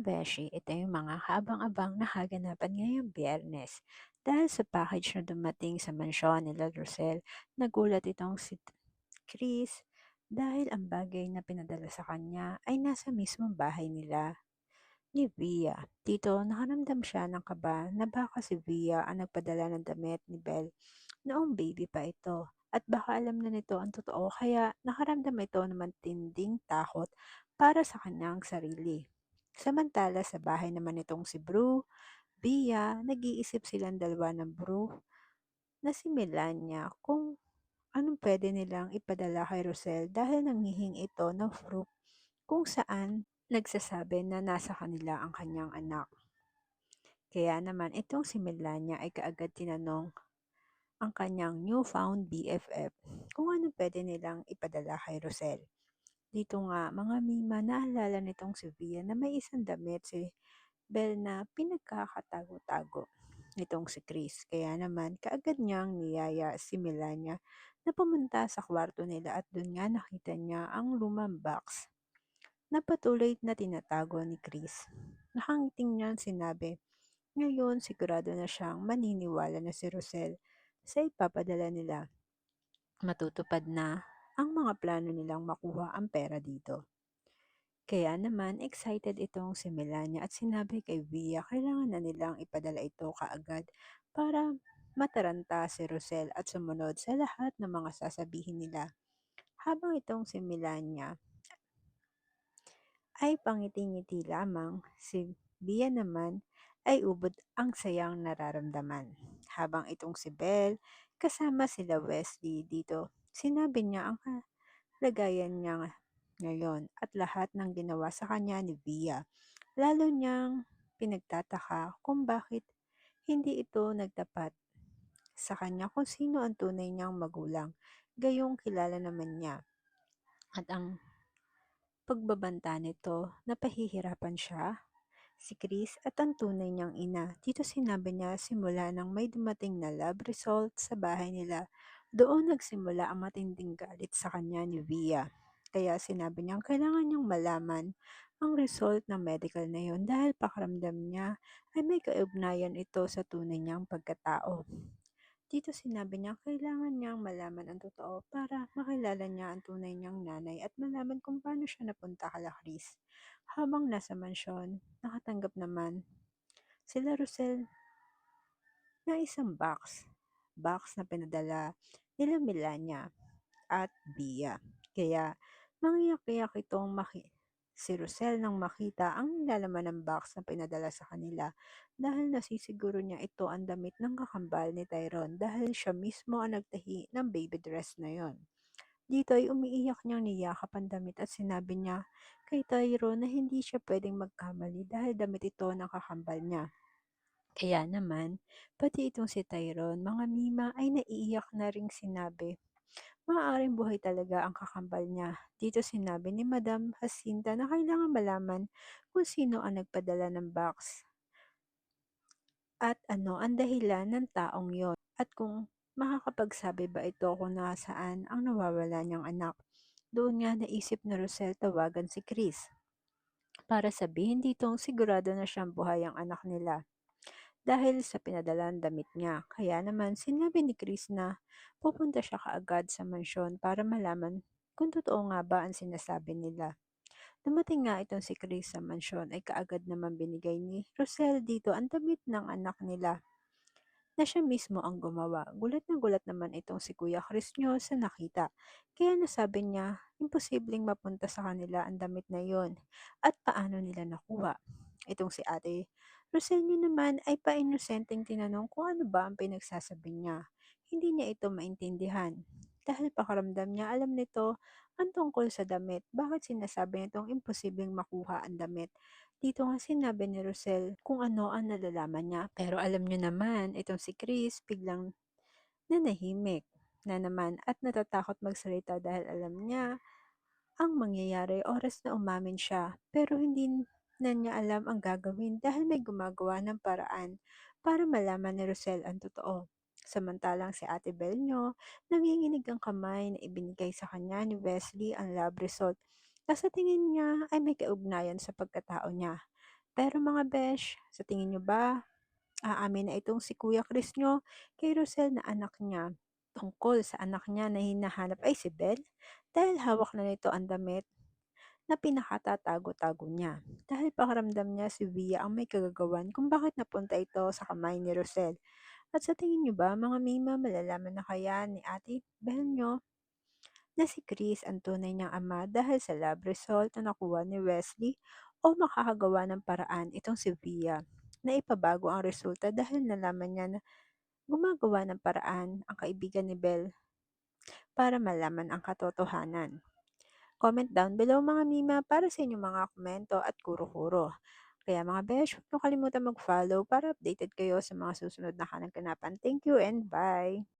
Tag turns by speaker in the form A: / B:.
A: Beshi, ito yung mga kaabang-abang na kaganapan ngayong Biyernes. Dahil sa package na dumating sa mansyon nila Rosel, nagulat itong si Chris dahil ang bagay na pinadala sa kanya ay nasa mismong bahay nila ni Via. Dito, nakaramdam siya ng kaba na baka si Via ang nagpadala ng damit ni Belle noong baby pa ito. At baka alam na nito ang totoo kaya nakaramdam ito ng matinding takot para sa kanyang sarili. Samantala sa bahay naman nitong si Bru, Bia, nag-iisip silang dalawa ng Bru na si Melania kung anong pwede nilang ipadala kay Rosel dahil nanghihingi ito ng proof kung saan nagsasabi na nasa kanila ang kanyang anak. Kaya naman itong si Melania ay kaagad tinanong ang kanyang newfound BFF kung ano pwede nilang ipadala kay Rosel. Dito nga mga Mima, naalala nitong si Via na may isang damit si Belle na pinagkakatago-tago nitong si Chris. Kaya naman kaagad niyang niyaya si Melania na pumunta sa kwarto nila at doon nga nakita niya ang lumang box na patuloy na tinatago ni Chris. Nakangiting niyang sinabi, ngayon sigurado na siyang maniniwala na si Rosel sa ipapadala nila. Matutupad na ang mga plano nilang makuha ang pera dito. Kaya naman excited itong si Melania at sinabi kay Via kailangan na nilang ipadala ito kaagad para mataranta si Rosel at sumunod sa lahat ng mga sasabihin nila. Habang itong si Melania ay pangiti-ngiti lamang, si Via naman ay ubod ang sayang nararamdaman. Habang itong si Belle kasama sila Wesley dito, sinabi niya ang lagayan niya ngayon at lahat ng ginawa sa kanya ni Via. Lalo niyang pinagtataka kung bakit hindi ito nagtapat sa kanya kung sino ang tunay niyang magulang. Gayong kilala naman niya. At ang pagbabanta nito, napahihirapan siya, si Chris at ang tunay niyang ina. Dito sinabi niya simula nang may dumating na lab result sa bahay nila. Doon nagsimula ang matinding galit sa kanya ni Via. Kaya sinabi niyang kailangan niyang malaman ang result ng medical na yon dahil pakiramdam niya ay may kaugnayan ito sa tunay niyang pagkatao. Dito sinabi niya kailangan niyang malaman ang totoo para makilala niya ang tunay niyang nanay at malaman kung paano siya napunta kala Chris. Habang nasa mansyon, nakatanggap naman sila Rosel ng isang box na pinadala nila Melania at Bia. Kaya mangiyak-iyak itong si Rosel nang makita ang nilalaman ng box na pinadala sa kanila dahil nasisiguro niya ito ang damit ng kakambal ni Tyrone dahil siya mismo ang nagtahi ng baby dress na yon. Dito ay umiiyak niyang niyakap ang damit at sinabi niya kay Tyrone na hindi siya pwedeng magkamali dahil damit ito ng kakambal niya. Kaya naman, pati itong si Tyrone, mga Mima ay naiiyak na ring sinabi maaaring buhay talaga ang kakambal niya. Dito sinabi ni Madam Jacinta na kailangan malaman kung sino ang nagpadala ng box at ano ang dahilan ng taong yon at kung makakapagsabi ba ito kung nasaan ang nawawala niyang anak. Doon nga naisip na Rosel tawagan si Chris para sabihin ditong sigurado na siyang buhay ang anak nila dahil sa pinadalang damit niya. Kaya naman sinabi ni Chris na pupunta siya kaagad sa mansyon para malaman kung totoo nga ba ang sinasabi nila. Dumating nga itong si Chris sa mansyon ay kaagad naman binigay ni Rosel dito ang damit ng anak nila na siya mismo ang gumawa. Gulat na gulat naman itong si Kuya Chris nyo sa nakita. Kaya nasabi niya, imposibleng mapunta sa kanila ang damit na yon at paano nila nakuha. Itong si ate Roselio naman ay painosenteng tinanong kung ano ba ang pinagsasabi niya. Hindi niya ito maintindihan. Dahil pakaramdam niya alam nito ang tungkol sa damit. Bakit sinasabi nitong imposibleng makuha ang damit? Dito nga sinabi ni Rosel kung ano ang nalalaman niya. Pero alam niyo naman, itong si Chris biglang nanahimik na naman at natatakot magsalita dahil alam niya ang mangyayari oras na umamin siya. Pero hindi na niya alam ang gagawin dahil may gumagawa ng paraan para malaman ni Rosel ang totoo. Samantalang si Ate Belnyo, nanginginig ang kamay na ibinigay sa kanya ni Wesley ang lab result na sa tingin niya ay may kaugnayan sa pagkatao niya. Pero mga besh, sa tingin nyo ba, aamin na itong si Kuya Chris nyo kay Rosel na anak niya tungkol sa anak niya na hinahanap ay si Belle? Dahil hawak na nito ang damit na pinakatatago-tago niya. Dahil pakiramdam niya si Via ang may kagagawan kung bakit napunta ito sa kamay ni Rosel. At sa tingin niyo ba, mga Mima, malalaman na kaya ni Ate Belle nyo na si Chris ang tunay niyang ama dahil sa lab result na nakuha ni Wesley o makakagawa ng paraan itong si Via na ipabago ang resulta dahil nalaman niya na gumagawa ng paraan ang kaibigan ni Belle para malaman ang katotohanan. Comment down below mga Mima para sa inyong mga komento at kuro-kuro. Kaya mga besh, huwag niyo kalimutan mag-follow para updated kayo sa mga susunod na kanang-kanapan. Thank you and bye!